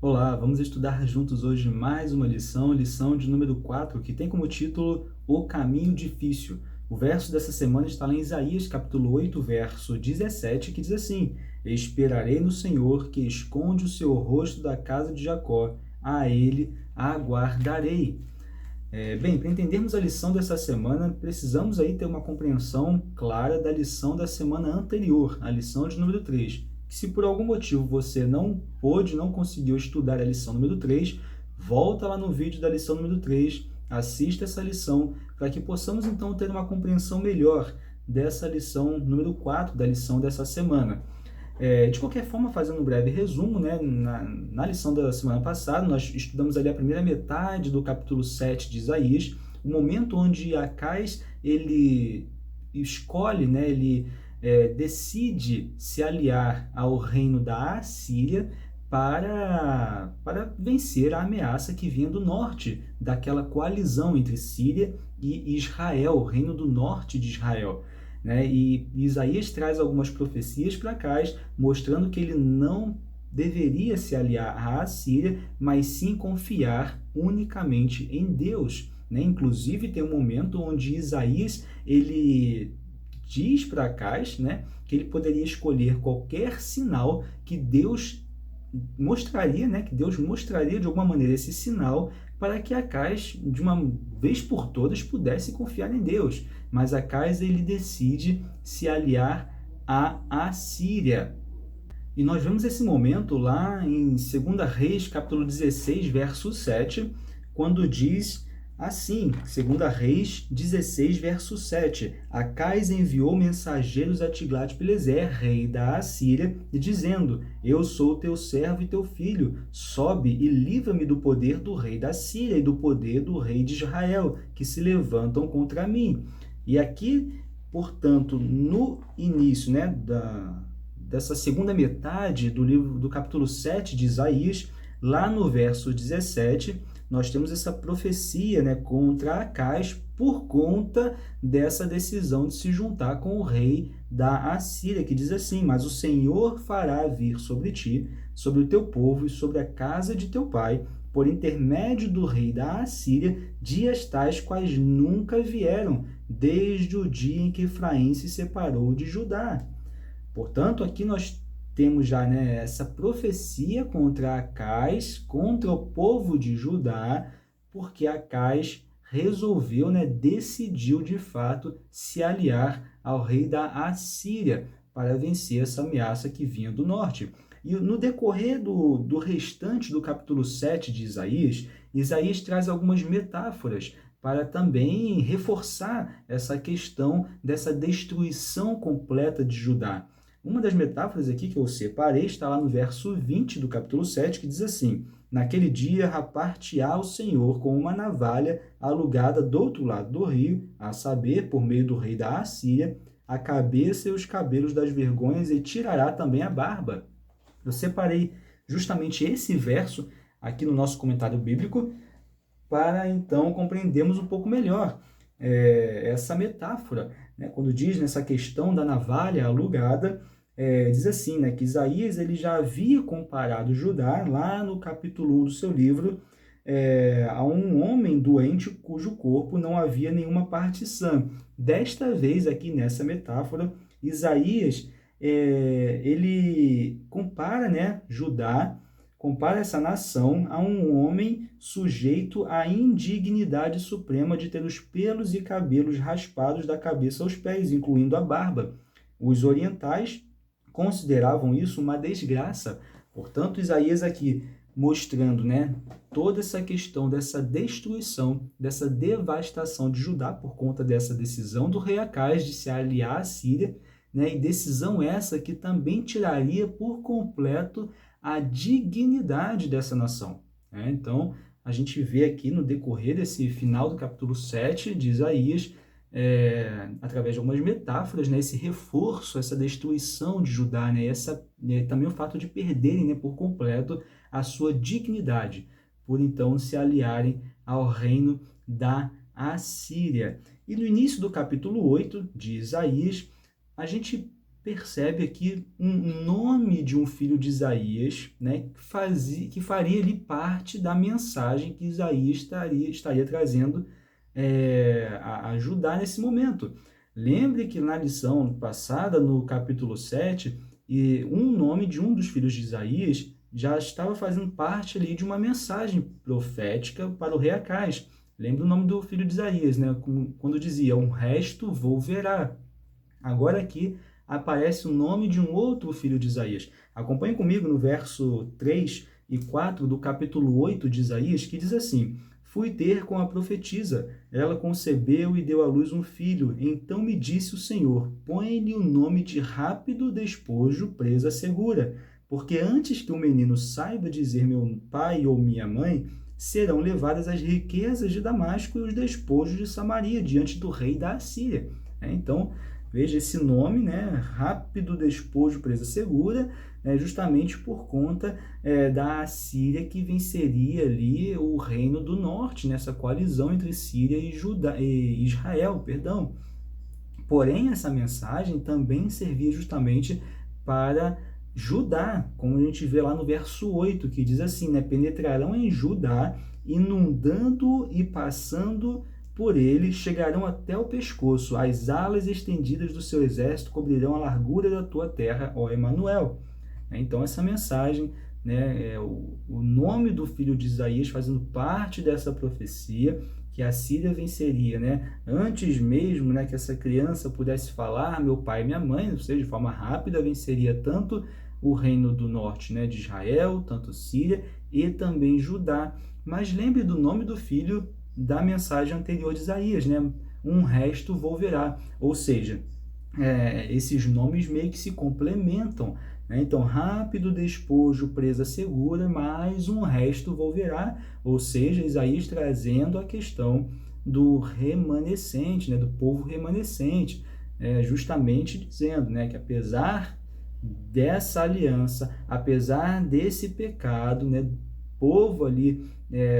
Olá, vamos estudar juntos hoje mais uma lição de número 4, que tem como título O Caminho Difícil. O verso dessa semana está lá em Isaías, capítulo 8, verso 17, que diz assim: Esperarei no Senhor, que esconde o seu rosto da casa de Jacó, a ele aguardarei. Bem, para entendermos a lição dessa semana, precisamos aí ter uma compreensão clara da lição da semana anterior, a lição de número 3. Que se por algum motivo você não conseguiu estudar a lição número 3, volta lá no vídeo da lição número 3, assista essa lição, para que possamos então ter uma compreensão melhor dessa lição número 4, da lição dessa semana. De qualquer forma, fazendo um breve resumo, né, na lição da semana passada, nós estudamos ali a primeira metade do capítulo 7 de Isaías, o momento onde Acais, ele escolhe, né, ele decide se aliar ao reino da Assíria para vencer a ameaça que vinha do norte, daquela coalizão entre Síria e Israel, o reino do norte de Israel. Né? E Isaías traz algumas profecias para cá, mostrando que ele não deveria se aliar à Assíria, mas sim confiar unicamente em Deus. Né? Inclusive, tem um momento onde Isaías ele diz para Acais, né, que ele poderia escolher qualquer sinal que Deus mostraria, né, que Deus mostraria de alguma maneira esse sinal para que Acais, de uma vez por todas, pudesse confiar em Deus. Mas Acais ele decide se aliar à Assíria. E nós vemos esse momento lá em 2 Reis, capítulo 16, verso 7, quando diz assim, 2 Reis 16, verso 7, Acais enviou mensageiros a Tiglat-Pileser, rei da Assíria, dizendo, eu sou teu servo e teu filho, sobe e livra-me do poder do rei da Síria e do poder do rei de Israel, que se levantam contra mim. E aqui, portanto, no início, né, dessa segunda metade do livro do capítulo 7 de Isaías, lá no verso 17, nós temos essa profecia, né, contra Acais por conta dessa decisão de se juntar com o rei da Assíria, que diz assim, mas o Senhor fará vir sobre ti, sobre o teu povo e sobre a casa de teu pai, por intermédio do rei da Assíria, dias tais quais nunca vieram, desde o dia em que Efraim se separou de Judá. Portanto, aqui nós temos já, né, essa profecia contra Acais, contra o povo de Judá, porque Acais resolveu, né, decidiu de fato se aliar ao rei da Assíria para vencer essa ameaça que vinha do norte. E no decorrer do restante do capítulo 7 de Isaías, Isaías traz algumas metáforas para também reforçar essa questão dessa destruição completa de Judá. Uma das metáforas aqui que eu separei está lá no verso 20 do capítulo 7, que diz assim, naquele dia rapar-te-á o Senhor com uma navalha alugada do outro lado do rio, a saber, por meio do rei da Assíria, a cabeça e os cabelos das vergonhas e tirará também a barba. Eu separei justamente esse verso aqui no nosso comentário bíblico para então compreendermos um pouco melhor essa metáfora. Né? Quando diz nessa questão da navalha alugada, diz assim, né, que Isaías ele já havia comparado Judá, lá no capítulo 1 do seu livro, a um homem doente cujo corpo não havia nenhuma parte sã. Desta vez, aqui nessa metáfora, Isaías ele compara, né, Judá, compara essa nação a um homem sujeito à indignidade suprema de ter os pelos e cabelos raspados da cabeça aos pés, incluindo a barba. Os orientais consideravam isso uma desgraça. Portanto, Isaías aqui mostrando, né, toda essa questão dessa destruição, dessa devastação de Judá por conta dessa decisão do rei Acais de se aliar à Síria, né, e decisão essa que também tiraria por completo a dignidade dessa nação. Né? Então, a gente vê aqui no decorrer desse final do capítulo 7 de Isaías, através de algumas metáforas, né, esse reforço, essa destruição de Judá, né, também o fato de perderem, né, por completo a sua dignidade, por então se aliarem ao reino da Assíria. E no início do capítulo 8 de Isaías, a gente percebe aqui um nome de um filho de Isaías, né, que faria ali parte da mensagem que Isaías estaria trazendo a ajudar nesse momento. Lembre que na lição passada, no capítulo 7, um nome de um dos filhos de Isaías já estava fazendo parte ali de uma mensagem profética para o rei Acais. Lembra o nome do filho de Isaías, né? Quando dizia, um resto volverá. Agora aqui aparece o nome de um outro filho de Isaías. Acompanhe comigo no verso 3 e 4 do capítulo 8 de Isaías, que diz assim: Fui ter com a profetisa, ela concebeu e deu à luz um filho. Então me disse o Senhor, põe-lhe o nome de rápido despojo, presa segura. Porque antes que o menino saiba dizer meu pai ou minha mãe, serão levadas as riquezas de Damasco e os despojos de Samaria, diante do rei da Assíria. Então, veja esse nome, né? Rápido despojo, presa segura, justamente por conta da Assíria, que venceria ali o reino do norte, nessa coalizão entre Síria e Israel, perdão. Porém, essa mensagem também servia justamente para Judá, como a gente vê lá no verso 8, que diz assim, né? Penetrarão em Judá, inundando e passando por ele, chegarão até o pescoço, as alas estendidas do seu exército cobrirão a largura da tua terra, ó Emanuel. Então essa mensagem, né, o nome do filho de Isaías fazendo parte dessa profecia, que a Síria venceria, né, antes mesmo, né, que essa criança pudesse falar, meu pai e minha mãe, ou seja, de forma rápida, venceria tanto o reino do norte, né, de Israel, tanto Síria e também Judá. Mas lembre do nome do filho da mensagem anterior de Isaías, né, um resto volverá, ou seja, esses nomes meio que se complementam, né? Então, rápido despojo, presa segura, mas um resto volverá, ou seja, Isaías trazendo a questão do remanescente, né? Do povo remanescente, justamente dizendo, né? Que apesar dessa aliança, apesar desse pecado, né? Povo ali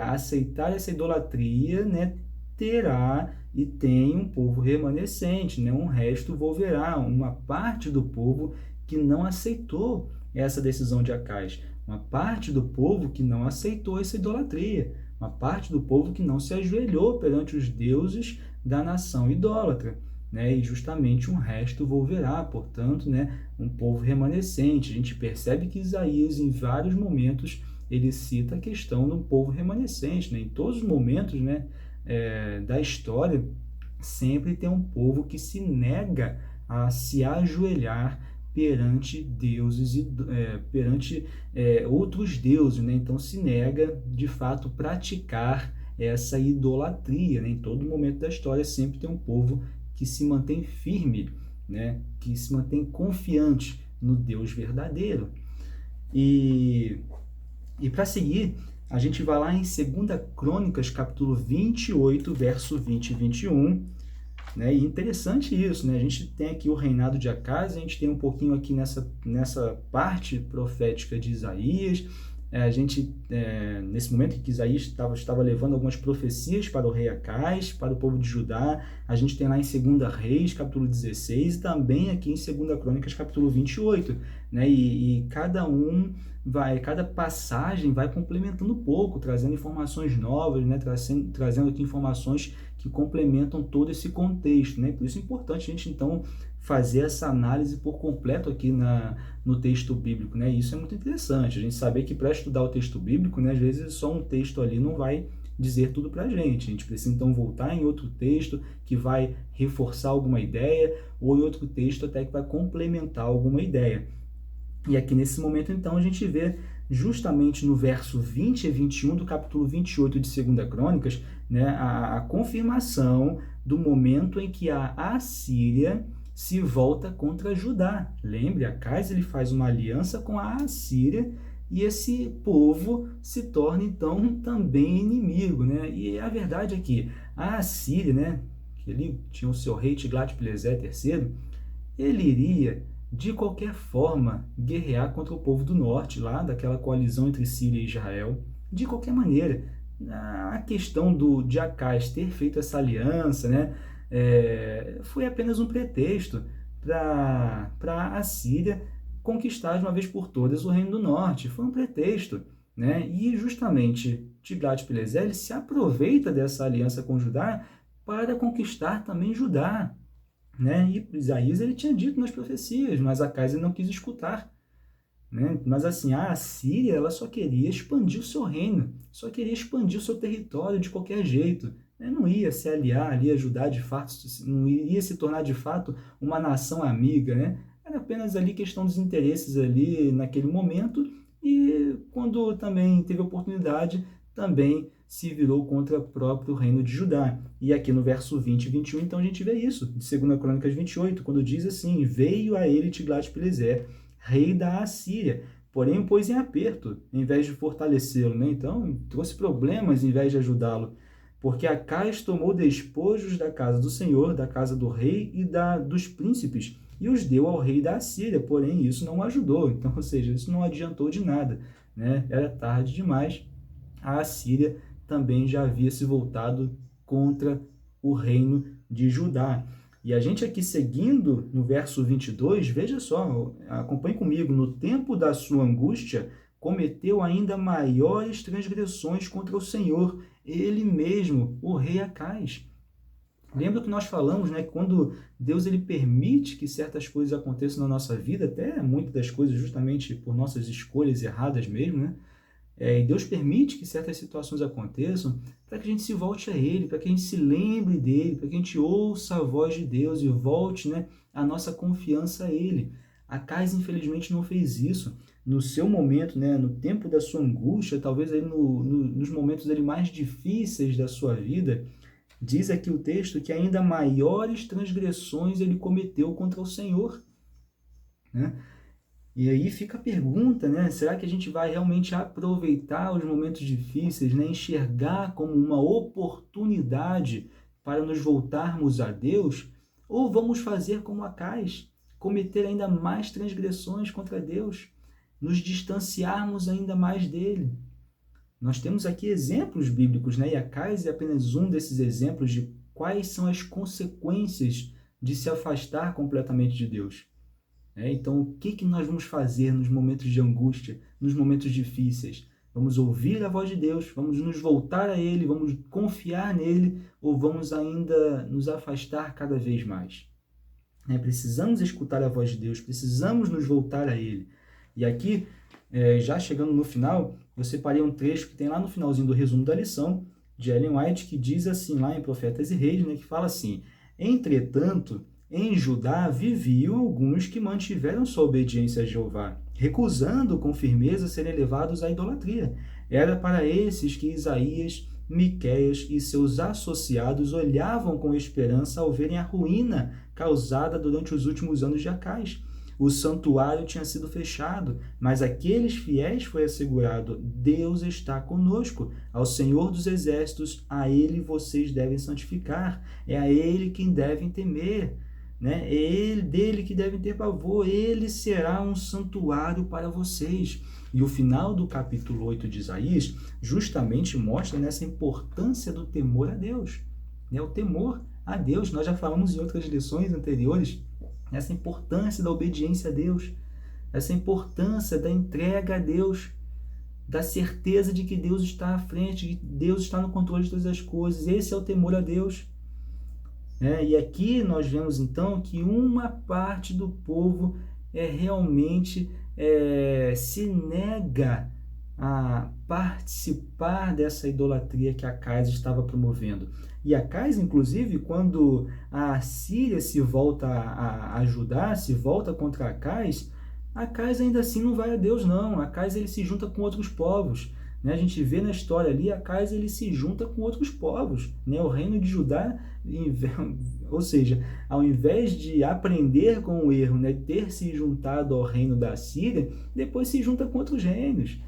aceitar essa idolatria, né? Terá e tem um povo remanescente, né? Um resto volverá, uma parte do povo que não aceitou essa decisão de Acais, uma parte do povo que não aceitou essa idolatria, uma parte do povo que não se ajoelhou perante os deuses da nação idólatra, né? E justamente um resto volverá, portanto, né? Um povo remanescente. A gente percebe que Isaías, em vários momentos, ele cita a questão do povo remanescente, né? Em todos os momentos, né, da história, sempre tem um povo que se nega a se ajoelhar perante deuses e perante outros deuses, né? Então se nega de fato praticar essa idolatria, né? Em todo momento da história sempre tem um povo que se mantém firme, né? Que se mantém confiante no Deus verdadeiro. E para seguir, a gente vai lá em 2 Crônicas, capítulo 28, verso 20 e 21, né? E interessante isso, né? A gente tem aqui o reinado de Acaz, a gente tem um pouquinho aqui nessa parte profética de Isaías, a gente, nesse momento que Isaías estava levando algumas profecias para o rei Acaz, para o povo de Judá, a gente tem lá em 2 Reis, capítulo 16, e também aqui em 2 Crônicas, capítulo 28, né? E cada passagem vai complementando um pouco, trazendo informações novas, né? Trazendo aqui informações que complementam todo esse contexto, né? Por isso é importante a gente, então, fazer essa análise por completo aqui no texto bíblico, né? Isso é muito interessante, a gente saber que para estudar o texto bíblico, né, às vezes só um texto ali não vai dizer tudo para a gente precisa então voltar em outro texto que vai reforçar alguma ideia, ou em outro texto até que vai complementar alguma ideia. E aqui nesse momento, então, a gente vê justamente no verso 20 e 21 do capítulo 28 de 2 Crônicas, né, a confirmação do momento em que a Assíria se volta contra Judá. Lembre, Acaz ele faz uma aliança com a Assíria e esse povo se torna, então, também inimigo, né? E a verdade é que a Assíria, né, que ele tinha o seu rei Tiglat-Pileser III, ele iria de qualquer forma guerrear contra o povo do norte, lá daquela coalizão entre Síria e Israel, de qualquer maneira. A questão de Acaz ter feito essa aliança, né, foi apenas um pretexto para a Síria conquistar de uma vez por todas o Reino do Norte. Foi um pretexto, né? E justamente Tiglat-Pileser ele se aproveita dessa aliança com Judá para conquistar também Judá, né? E Isaías ele tinha dito nas profecias, mas Acais ele não quis escutar, né? Mas assim, a Síria ela só queria expandir o seu reino, só queria expandir o seu território de qualquer jeito, né? Não ia se aliar ali, ajudar de fato, não iria se tornar de fato uma nação amiga, né? Era apenas ali questão dos interesses ali naquele momento, e quando também teve oportunidade, também se virou contra o próprio reino de Judá. E aqui no verso 20 e 21, então a gente vê isso, de 2 Crônicas 28, quando diz assim: veio a ele Tiglat-Pileser, rei da Assíria, porém o pôs em aperto, em vez de fortalecê-lo, né? Então, trouxe problemas em vez de ajudá-lo, porque Acais tomou despojos da casa do Senhor, da casa do rei e dos príncipes, e os deu ao rei da Assíria, porém isso não o ajudou. Então, ou seja, isso não adiantou de nada, né? Era tarde demais. A Assíria também já havia se voltado contra o reino de Judá. E a gente aqui seguindo no verso 22, veja só, acompanhe comigo: no tempo da sua angústia, cometeu ainda maiores transgressões contra o Senhor, ele mesmo, o rei Acais. Lembra que nós falamos, né, que quando Deus ele permite que certas coisas aconteçam na nossa vida, até muitas das coisas justamente por nossas escolhas erradas mesmo, né? E Deus permite que certas situações aconteçam para que a gente se volte a Ele, para que a gente se lembre dEle, para que a gente ouça a voz de Deus e volte, né, a nossa confiança a Ele. Acais, infelizmente, não fez isso. No seu momento, né, no tempo da sua angústia, talvez aí nos momentos ali mais difíceis da sua vida, diz aqui o texto que ainda maiores transgressões ele cometeu contra o Senhor, né? E aí fica a pergunta, né? Será que a gente vai realmente aproveitar os momentos difíceis, né? Enxergar como uma oportunidade para nos voltarmos a Deus? Ou vamos fazer como Acais, cometer ainda mais transgressões contra Deus, nos distanciarmos ainda mais dele? Nós temos aqui exemplos bíblicos, né? E Acais é apenas um desses exemplos de quais são as consequências de se afastar completamente de Deus. Então, o que nós vamos fazer nos momentos de angústia, nos momentos difíceis? Vamos ouvir a voz de Deus, vamos nos voltar a Ele, vamos confiar nele, ou vamos ainda nos afastar cada vez mais? Precisamos escutar a voz de Deus, precisamos nos voltar a Ele. E aqui, já chegando no final, eu separei um trecho que tem lá no finalzinho do resumo da lição, de Ellen White, que diz assim, lá em Profetas e Reis, né, que fala assim: entretanto, em Judá viviam alguns que mantiveram sua obediência a Jeová, recusando com firmeza serem levados à idolatria. Era para esses que Isaías, Miqueias e seus associados olhavam com esperança ao verem a ruína causada durante os últimos anos de Acais. O santuário tinha sido fechado, mas àqueles fiéis foi assegurado: Deus está conosco, ao Senhor dos exércitos, a Ele vocês devem santificar, é a Ele quem devem temer. É ele, dele que devem ter pavor, ele será um santuário para vocês. E o final do capítulo 8 de Isaías justamente mostra nessa importância do temor a Deus. O temor a Deus, nós já falamos em outras lições anteriores, essa importância da obediência a Deus, essa importância da entrega a Deus, da certeza de que Deus está à frente, de que Deus está no controle de todas as coisas. Esse é o temor a Deus. E aqui nós vemos então que uma parte do povo realmente se nega a participar dessa idolatria que Acais estava promovendo. E Acais, inclusive, quando a Síria se volta a ajudar, se volta contra Acais, Acais ainda assim não vai a Deus, não. Acais ele se junta com outros povos. A gente vê na história ali, Acais ele se junta com outros povos. O reino de Judá, ou seja, ao invés de aprender com o erro, ter se juntado ao reino da Síria, depois se junta com outros reinos.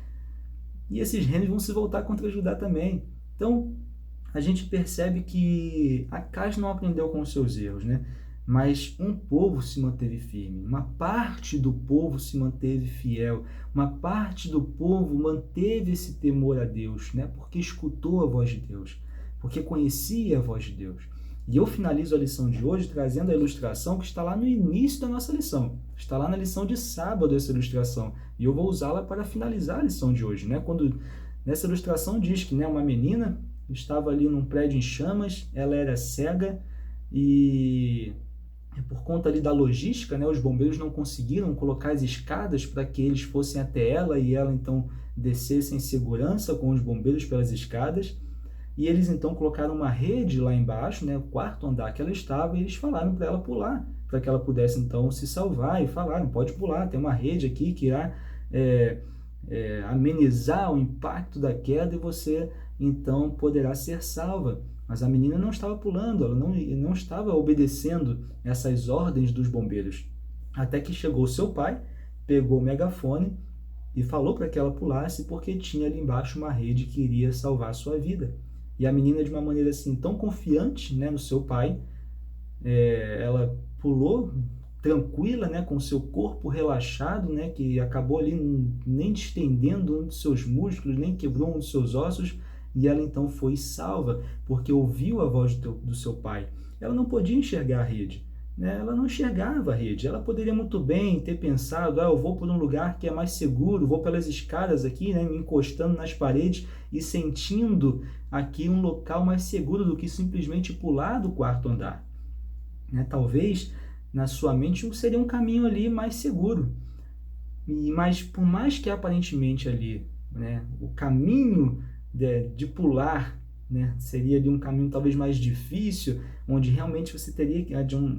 E esses reinos vão se voltar contra Judá também. Então, a gente percebe que Acais não aprendeu com os seus erros, mas um povo se manteve firme, uma parte do povo se manteve fiel, uma parte do povo manteve esse temor a Deus, porque escutou a voz de Deus, porque conhecia a voz de Deus. E eu finalizo a lição de hoje trazendo a ilustração que está lá no início da nossa lição. Está lá na lição de sábado essa ilustração. E eu vou usá-la para finalizar a lição de hoje, né? Quando nessa ilustração diz que, né, uma menina estava ali num prédio em chamas, ela era cega e por conta ali da logística, né, os bombeiros não conseguiram colocar as escadas para que eles fossem até ela e ela então descesse em segurança com os bombeiros pelas escadas. E eles então colocaram uma rede lá embaixo, né, o quarto andar que ela estava, e eles falaram para ela pular, para que ela pudesse então se salvar, e falaram, pode pular, tem uma rede aqui que irá amenizar o impacto da queda e você então poderá ser salva. Mas a menina não estava pulando, ela não estava obedecendo essas ordens dos bombeiros. Até que chegou seu pai, pegou o megafone e falou para que ela pulasse, porque tinha ali embaixo uma rede que iria salvar a sua vida. E a menina, de uma maneira assim tão confiante, né, no seu pai, ela pulou tranquila, né, com seu corpo relaxado, né, que acabou ali nem distendendo um dos seus músculos, nem quebrou um dos seus ossos, e ela então foi salva, porque ouviu a voz do seu pai. Ela não podia enxergar a rede, né? Ela não enxergava a rede. Ela poderia muito bem ter pensado, eu vou por um lugar que é mais seguro, vou pelas escadas aqui, né, me encostando nas paredes e sentindo aqui um local mais seguro do que simplesmente pular do quarto andar. Né? Talvez na sua mente seria um caminho ali mais seguro. Mas por mais que aparentemente ali, né, o caminho de pular, né, seria de um caminho talvez mais difícil, onde realmente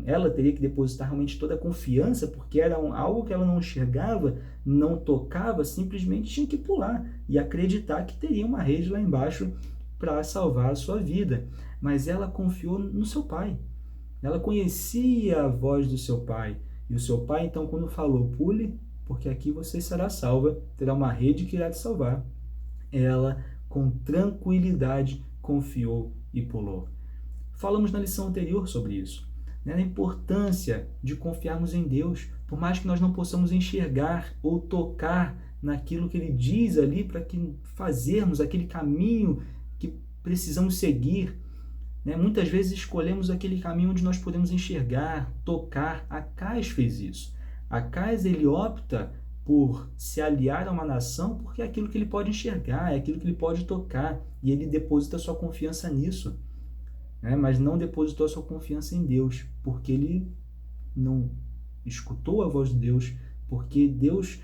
ela teria que depositar realmente toda a confiança, porque era algo que ela não enxergava, não tocava, simplesmente tinha que pular e acreditar que teria uma rede lá embaixo para salvar a sua vida. Mas ela confiou no seu pai. Ela conhecia a voz do seu pai. E o seu pai, então, quando falou, pule, porque aqui você será salva, terá uma rede que irá te salvar, ela, com tranquilidade, confiou e pulou. Falamos na lição anterior sobre isso, né? A importância de confiarmos em Deus, por mais que nós não possamos enxergar ou tocar naquilo que Ele diz ali para que fazermos aquele caminho que precisamos seguir. Né? Muitas vezes escolhemos aquele caminho onde nós podemos enxergar, tocar. Acais fez isso. Acais, ele opta por se aliar a uma nação porque é aquilo que ele pode enxergar, é aquilo que ele pode tocar, e ele deposita sua confiança nisso. Né? Mas não depositou sua confiança em Deus, porque ele não escutou a voz de Deus, porque Deus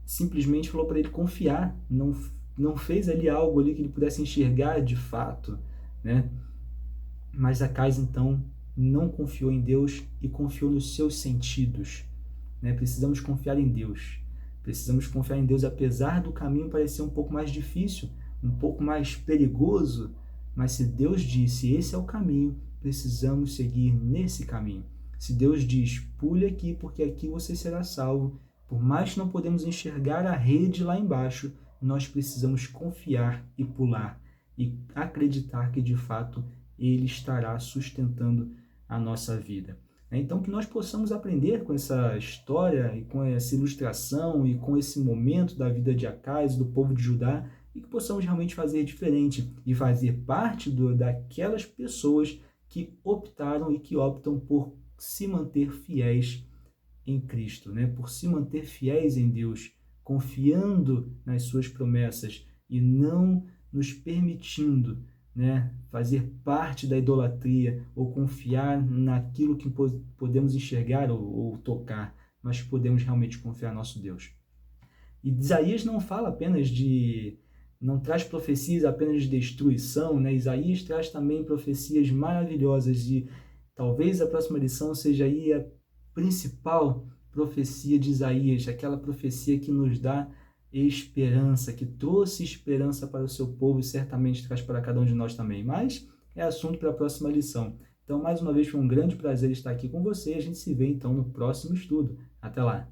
simplesmente falou para ele confiar, não fez ali algo ali que ele pudesse enxergar de fato, né? Mas Acais, então, não confiou em Deus e confiou nos seus sentidos. Né? Precisamos confiar em Deus. Precisamos confiar em Deus, apesar do caminho parecer um pouco mais difícil, um pouco mais perigoso. Mas se Deus disse, esse é o caminho, precisamos seguir nesse caminho. Se Deus diz, pule aqui, porque aqui você será salvo, por mais que não podemos enxergar a rede lá embaixo, nós precisamos confiar e pular e acreditar que, de fato, Ele estará sustentando a nossa vida. Então, que nós possamos aprender com essa história e com essa ilustração e com esse momento da vida de Acais, do povo de Judá, e que possamos realmente fazer diferente e fazer parte daquelas pessoas que optaram e que optam por se manter fiéis em Cristo, né? Por se manter fiéis em Deus, confiando nas suas promessas e não nos permitindo, né, fazer parte da idolatria ou confiar naquilo que podemos enxergar ou tocar, mas podemos realmente confiar no nosso Deus. E Isaías não fala apenas não traz profecias apenas de destruição, né? Isaías traz também profecias maravilhosas e talvez a próxima lição seja aí a principal profecia de Isaías, aquela profecia que nos dá esperança, que trouxe esperança para o seu povo e certamente traz para cada um de nós também. Mas é assunto para a próxima lição. Então, mais uma vez, foi um grande prazer estar aqui com você. A gente se vê, então, no próximo estudo. Até lá!